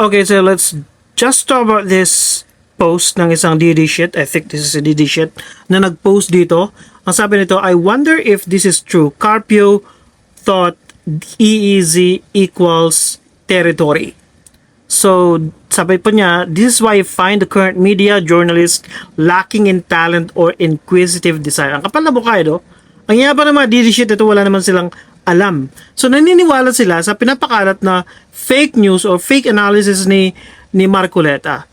Okay, so let's just talk about this post ng isang DD shit. I think this is a DD shit na nag-post dito. Ang sabi nito, I wonder if this is true. Carpio thought EEZ equals territory. So, sabi po niya, this is why I find the current media journalists lacking in talent or inquisitive desire. Ang kapal na mukha ito. Ang yaba ng mga DD shit ito, wala naman silang alam. So, naniniwala sila sa pinapakalat na fake news or fake analysis ni Marcoleta.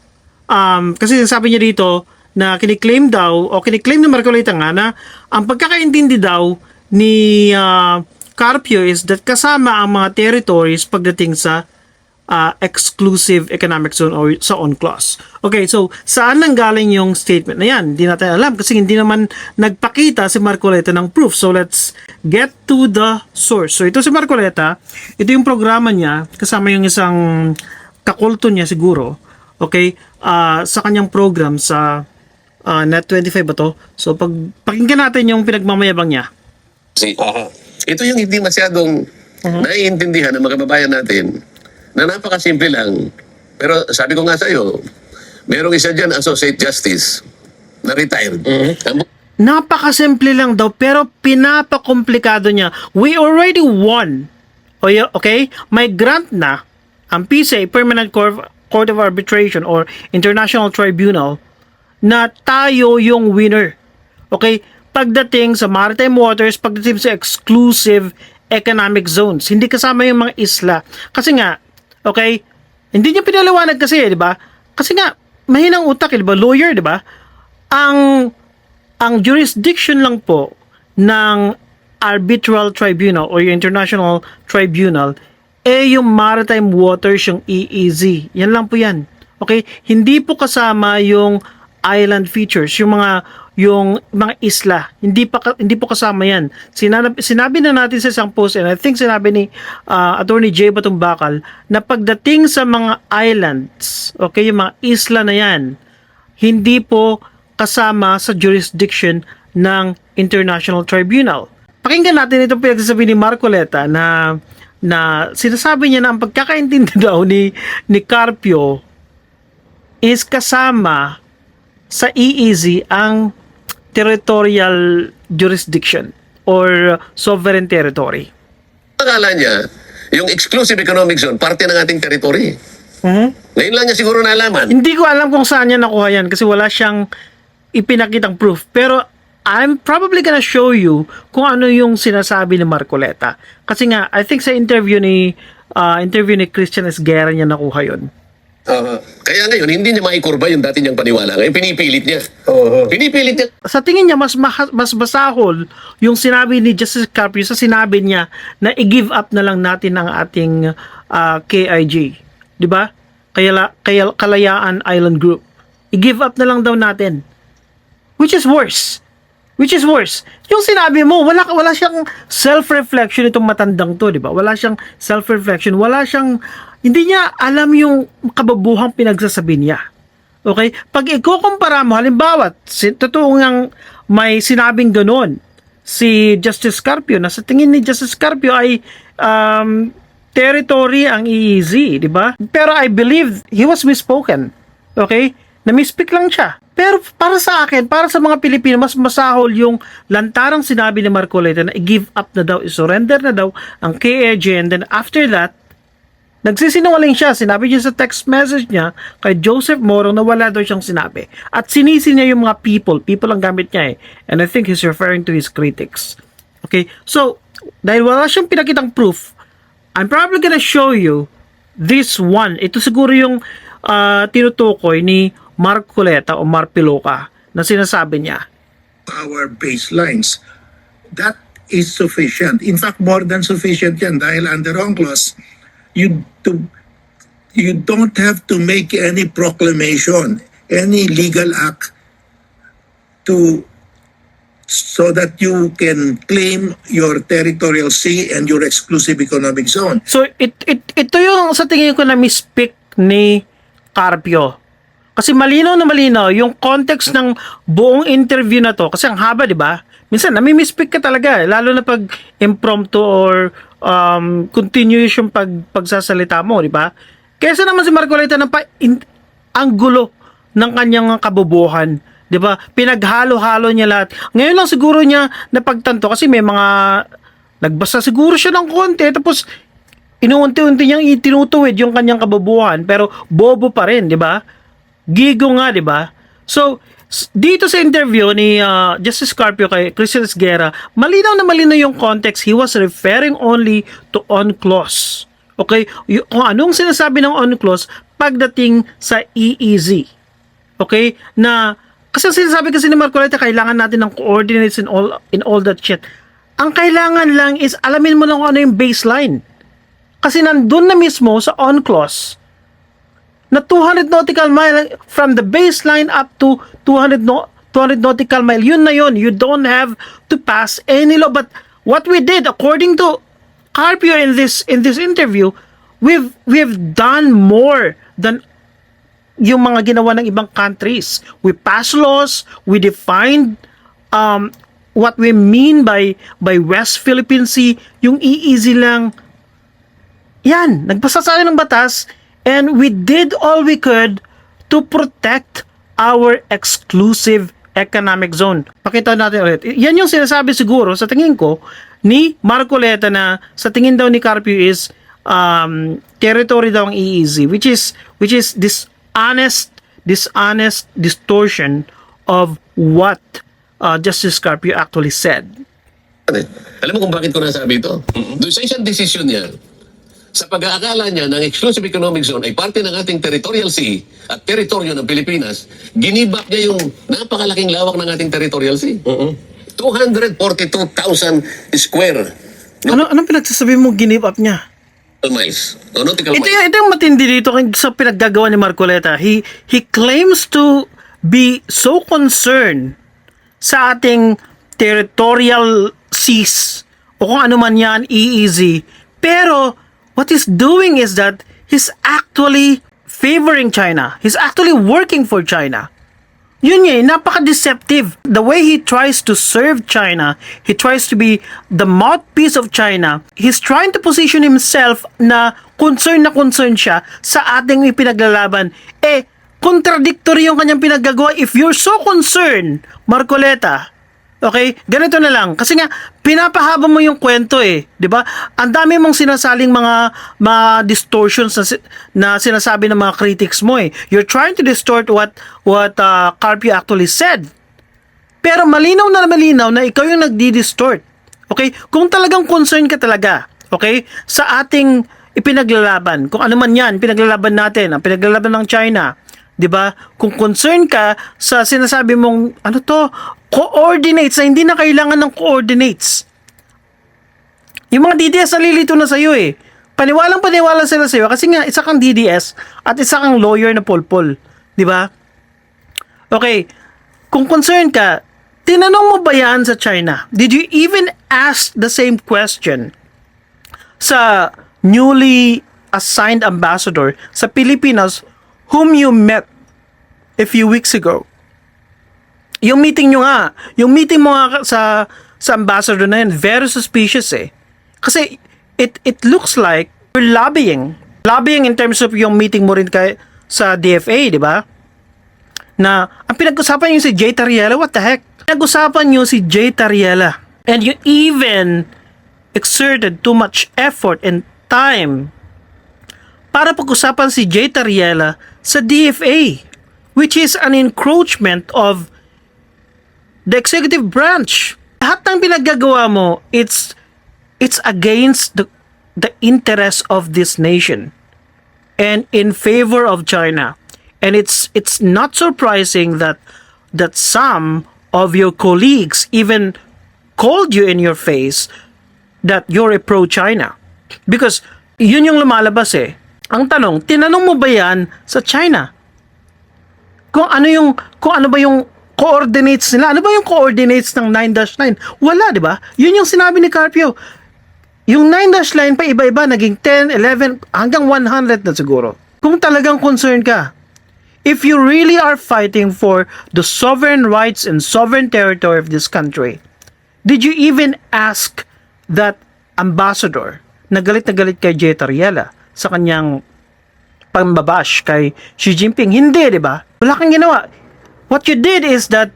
Kasi sabi niya dito na kiniklaim daw o kiniklaim ni Marcoleta nga na ang pagkakaintindi daw ni Carpio is that kasama ang mga territories pagdating sa exclusive economic zone or sa UNCLOS. Okay, so saan nanggaling yung statement na yan? Hindi natin alam kasi hindi naman nagpakita si Marcoleta ng proof. So let's get to the source. So ito si Marcoleta, ito yung programa niya kasama yung isang kakulto niya siguro. Okay, sa kanyang program sa Net25 ba to? So pakinggan natin yung pinagmamayabang niya. Ito yung hindi masyadong naiintindihan ng mga kababayan natin na napakasimple lang. Pero sabi ko nga sa iyo, merong isa dyan, Associate Justice, na retired. Napakasimple lang daw pero pinapakomplikado niya. We already won. Okay? May grant na ang PCA, Permanent Court of Arbitration or International Tribunal, na tayo yung winner. Okay? Pagdating sa maritime waters, pagdating sa exclusive economic zones, hindi kasama yung mga isla. Kasi nga, okay, hindi niya pinaliwanag kasi, di ba? Kasi nga, mahinang utak, di ba? Lawyer, di ba? Ang jurisdiction lang po ng arbitral tribunal or yung international tribunal yung maritime waters, yung EEZ. Yan lang po yan. Okay? Hindi po kasama yung island features, yung mga isla. Hindi po kasama yan. Sinabi na natin sa isang post, and I think sinabi ni Attorney Jay Batumbakal na pagdating sa mga islands, okay, yung mga isla na yan, hindi po kasama sa jurisdiction ng International Tribunal. Pakinggan natin itong pinagsasabi ni Marcoleta na sinasabi niya na ang pagkakaintindi daw ni Carpio is kasama sa EEZ ang territorial jurisdiction or sovereign territory. Akala niya, yung exclusive economic zone, parte ng ating territory. Ngayon lang niya siguro nalaman. Hindi ko alam kung saan niya nakuha yan kasi wala siyang ipinakitang proof. Pero I'm probably gonna show you kung ano yung sinasabi ni Marcoleta. Kasi nga, I think sa interview ni Christian Esguerra niya nakuha yun. Kaya ngayon, hindi niya maikurba yung dati niyang paniwala. Ngayon, pinipilit niya. Pinipilit niya. Sa tingin niya, mas basahol yung sinabi ni Justice Carpio sa sinabi niya na i-give up na lang natin ang ating KIG. Diba? Kalayaan Island Group. I-give up na lang daw natin. Which is worse. Yung sinabi mo, wala siyang self-reflection itong matandang to, di ba? Wala siyang self-reflection. Hindi niya alam yung kababuhang pinagsasabi niya. Okay? Pag ikukumpara mo, halimbawa, totoo ngang may sinabing ganun si Justice Carpio, na sa tingin ni Justice Carpio ay territory ang EEZ, di ba? Pero I believe he was misspoken. Okay? Na-misspeak lang siya. Pero para sa akin, para sa mga Pilipino, mas masahol yung lantarang sinabi ni Marcoleta na i-give up na daw, i-surrender na daw ang KIG, and then after that, nagsisinungaling siya. Sinabi niya sa text message niya kay Joseph Morong na wala daw siyang sinabi. At sinisi niya yung mga people. People ang gamit niya . And I think he's referring to his critics. Okay? So, dahil wala siyang pinakitang proof, I'm probably gonna show you this one. Ito siguro yung tinutukoy ni Marcoleta o Marpiloca na sinasabi niya. Our baselines. That is sufficient. In fact, more than sufficient yan dahil under UNCLOS, you don't have to make any proclamation, any legal act so that you can claim your territorial sea and your exclusive economic zone. So ito yung sa tingin ko na misspeak ni Carpio. Kasi malinaw na malinaw yung context ng buong interview na to. Kasi ang haba, di ba? Minsan, nami-misspeak ka talaga. Lalo na pag impromptu or continuous yung pagsasalita mo, di ba? Kesa naman si Marcoleta ang gulo ng kanyang kabubuhan. 'Di ba? Pinaghalo-halo niya lahat. Ngayon lang siguro niya napagtanto kasi may mga nagbasa siguro siya ng konti tapos inuunti-unti niyang itinutuwid yung kanyang kabubuhan pero bobo pa rin, 'di ba? Gigo nga, 'di ba? So, dito sa interview ni Justice Carpio kay Christian Esguerra, malinaw na malinaw yung context. He was referring only to UNCLOS. Okay? Kung anong sinasabi ng UNCLOS pagdating sa EEZ. Okay? Na kasi sinasabi kasi ni Marcoleta, kailangan natin ng coordinates in all that shit. Ang kailangan lang is alamin mo lang kung ano yung baseline. Kasi nandun na mismo sa UNCLOS na 200 nautical mile from the baseline up to 200 nautical mile. Yun na yun. You don't have to pass any law. But what we did, according to Carpio in this interview, we've done more than yung mga ginawa ng ibang countries. We passed laws, we defined what we mean by West Philippine Sea, yung EEZ lang. Yan, nagbasa tayo ng batas and we did all we could to protect our exclusive economic zone. Pakita natin ulit. Yan yung sinasabi siguro sa tingin ko ni Marcoleta na sa tingin daw ni Carpio is territory daw ang EEZ, which is this dishonest distortion of what Justice Carpio actually said. Alam mo kung bakit ko nasabi ito? Doon sa isang desisyon niya, sa pag-aakala niya ng exclusive economic zone ay parte ng ating territorial sea at teritoryo ng Pilipinas, ginibak niya yung napakalaking lawak ng ating territorial sea. 242,000 square Anong pinagsasabi mo give up niya? miles. O nautical Ito miles. yung matindi dito sa pinaggagawa ni Marcoleta. He claims to be so concerned sa ating territorial seas o kung ano man yan, EEZ. Pero what he's doing is that he's actually favoring China. He's actually working for China. Yun nga, napaka-deceptive. The way he tries to serve China, he tries to be the mouthpiece of China, he's trying to position himself na concern siya sa ating ipinaglalaban. Contradictory yung kanyang pinaggagawa. If you're so concerned, Marcoleta, okay, ganito na lang. Kasi nga, pinapahaba mo yung kwento di ba? Ang dami mong sinasaling mga distortions na sinasabi ng mga critics mo You're trying to distort what Carpio actually said. Pero malinaw na ikaw yung nagdi-distort. Okay? Kung talagang concern ka talaga, okay, sa ating ipinaglalaban, kung ano man yan, pinaglalaban natin, ang pinaglalaban ng China, 'di ba? Kung concern ka sa sinasabi mong coordinates na hindi na kailangan ng coordinates. Yung mga DDS nalilito na sa iyo paniwalang-paniwala sila sa iyo kasi nga isa kang DDS at isa kang lawyer na polpol, 'di ba? Okay, kung concern ka, tinanong mo ba yan sa China? Did you even ask the same question sa newly assigned ambassador sa Pilipinas whom you met a few weeks ago? Yung meeting mo nga sa ambassador na yun, very suspicious Kasi it looks like you're lobbying. Lobbying in terms of yung meeting mo rin sa DFA, di ba? Na ang pinag-usapan yung si Jay Tariela, what the heck? Pinag-usapan nyo si Jay Tariela. And you even exerted too much effort and time para pag-usapan si Jay Tariela sa DFA, which is an encroachment of the executive branch. Lahat ng pinaggagawa mo, it's against the interest of this nation and in favor of China. And it's not surprising that some of your colleagues even called you in your face that you're a pro-China. Because yun yung lumalabas Ang tanong, tinanong mo ba yan sa China? Kung ano ba yung coordinates nila? Ano ba yung coordinates ng 9-9? Wala, di ba? Yun yung sinabi ni Carpio. Yung 9-line pa iba-iba, naging 10, 11, hanggang 100 na siguro. Kung talagang concerned ka, if you really are fighting for the sovereign rights and sovereign territory of this country, did you even ask that ambassador na galit kay Jay Tariela sa kanyang pambabash kay Xi Jinping. Hindi, di ba? Wala kang ginawa. What you did is that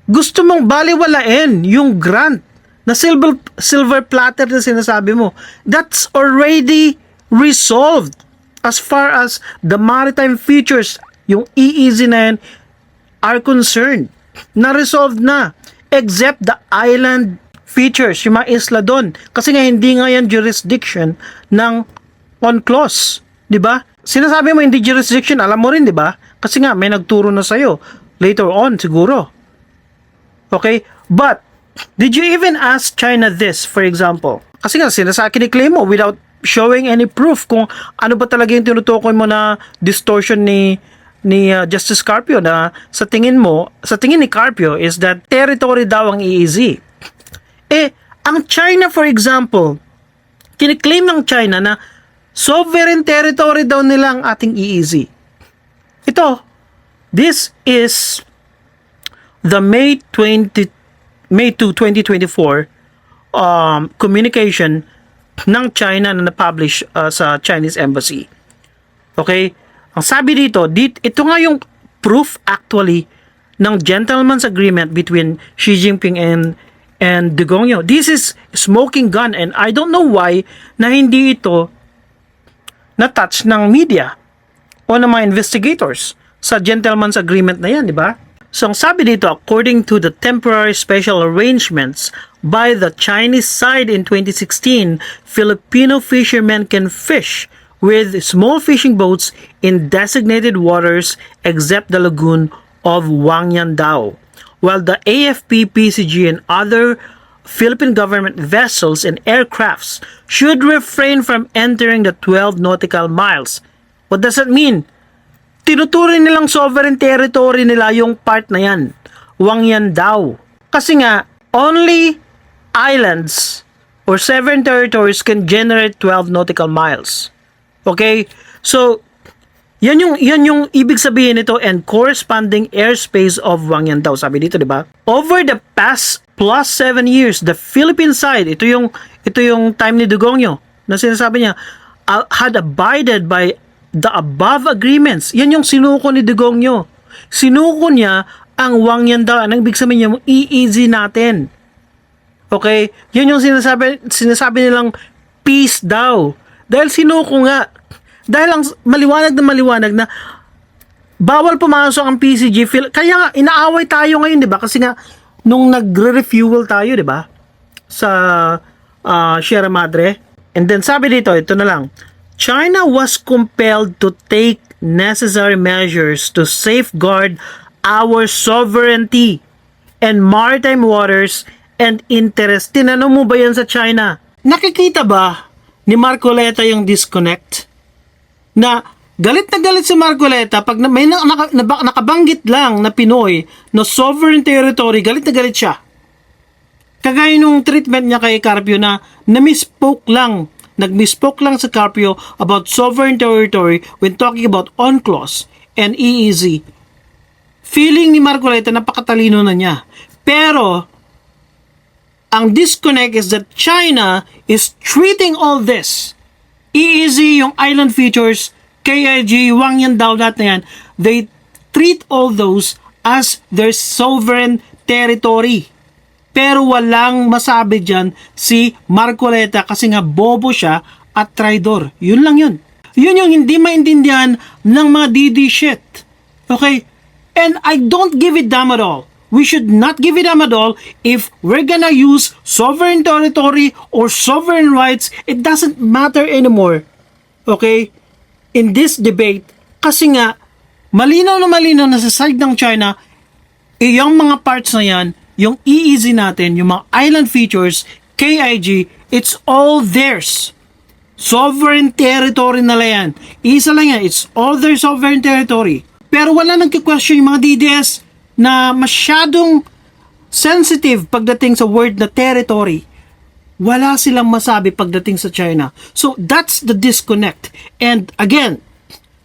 gusto mong baliwalain yung grant na silver platter na sinasabi mo. That's already resolved as far as the maritime features, yung EEZ na yan, are concerned. Na-resolved na. Except the island features, yung mga isla doon. Kasi nga hindi nga yan jurisdiction ng UNCLOS. Di ba? Sinasabi mo hindi jurisdiction, alam mo rin, di ba? Kasi nga may nagturo na sa'yo. Later on, siguro. Okay? But, did you even ask China this, for example? Kasi nga, kiniklaim mo without showing any proof kung ano ba talaga yung tinutukoy mo na distortion ni Justice Carpio na sa tingin ni Carpio is that territory daw ang EEZ. Ang China, for example, kiniklaim ng China na sovereign territory daw nila ang ating EEZ. This is the May 2, 2024 communication ng China na na-publish sa Chinese Embassy. Okay? Ang sabi dito, ito nga yung proof actually ng gentleman's agreement between Xi Jinping and Dugong Yeo. This is smoking gun and I don't know why na hindi ito na-touch ng media o ng mga investigators sa gentleman's agreement na yan, di ba? So, ang sabi dito, according to the temporary special arrangements by the Chinese side in 2016, Filipino fishermen can fish with small fishing boats in designated waters except the lagoon of Wangyandao, while the AFP, PCG, and other Philippine government vessels and aircrafts should refrain from entering the 12 nautical miles. What does that mean? Tinuturing nilang sovereign territory nila yung part na yan, Wangyandao. Kasi nga, only islands or sovereign territories can generate 12 nautical miles. Okay? So, yan yung ibig sabihin nito and corresponding airspace of Wangyandao. Sabi dito, di ba? Over the past plus 7 years, the Philippine side, ito yung time ni Dugong Yeo, na sinasabi niya, had abided by the above agreements. Yan yung sinuko ni Dugong Yeo. Sinuko niya ang Wangyandao. Anong ibig sabihin niya? EEZ natin. Okay? Yan yung sinasabi nilang peace daw. Dahil sinuko nga. Dahil ang maliwanag na bawal pumasok ang PCG. Kaya nga, inaaway tayo ngayon, di ba? Kasi nga, nung nagre-refuel tayo, di ba? Sa Sierra Madre. And then sabi dito, ito na lang. China was compelled to take necessary measures to safeguard our sovereignty and maritime waters and interest. Tinanong mo ba yan sa China? Nakikita ba ni Marcoleta yung disconnect? Na galit si Marcoleta pag may nakabanggit lang na Pinoy na sovereign territory, galit na galit siya. Kagaya nung treatment niya kay Carpio na nag-misspoke lang sa Carpio about sovereign territory when talking about UNCLOS and EEZ. Feeling ni Marcoleta napakatalino na niya. Pero ang disconnect is that China is treating all this, EEZ, yung island features, KIG, Wangyandao, lahat na yan, they treat all those as their sovereign territory. Pero walang masabi dyan si Marcoleta kasi nga bobo siya at traidor. Yun lang yun. Yun yung hindi maintindihan ng mga DD shit. Okay? And I don't give it damn at all. We should not give it damn at all if we're gonna use sovereign territory or sovereign rights. It doesn't matter anymore. Okay? In this debate, kasi nga, malinaw na sa side ng China, yung mga parts na yan, yung EEZ natin, yung mga island features, KIG, it's all theirs. Sovereign territory nila yan. Isa lang yan, it's all their sovereign territory. Pero wala nang question yung mga DDS na masyadong sensitive pagdating sa word na territory. Wala silang masabi pagdating sa China. So, that's the disconnect. And again,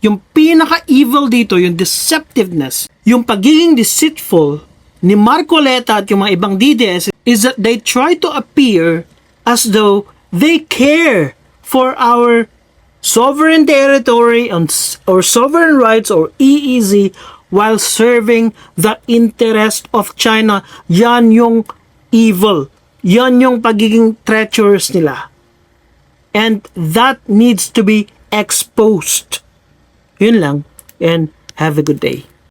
yung pinaka-evil dito, yung deceptiveness, yung pagiging deceitful ni Marcoleta at yung mga ibang DDS is that they try to appear as though they care for our sovereign territory or sovereign rights or EEZ while serving the interest of China. Yan yung evil. Yan yung pagiging treacherous nila. And that needs to be exposed. Yun lang. And have a good day.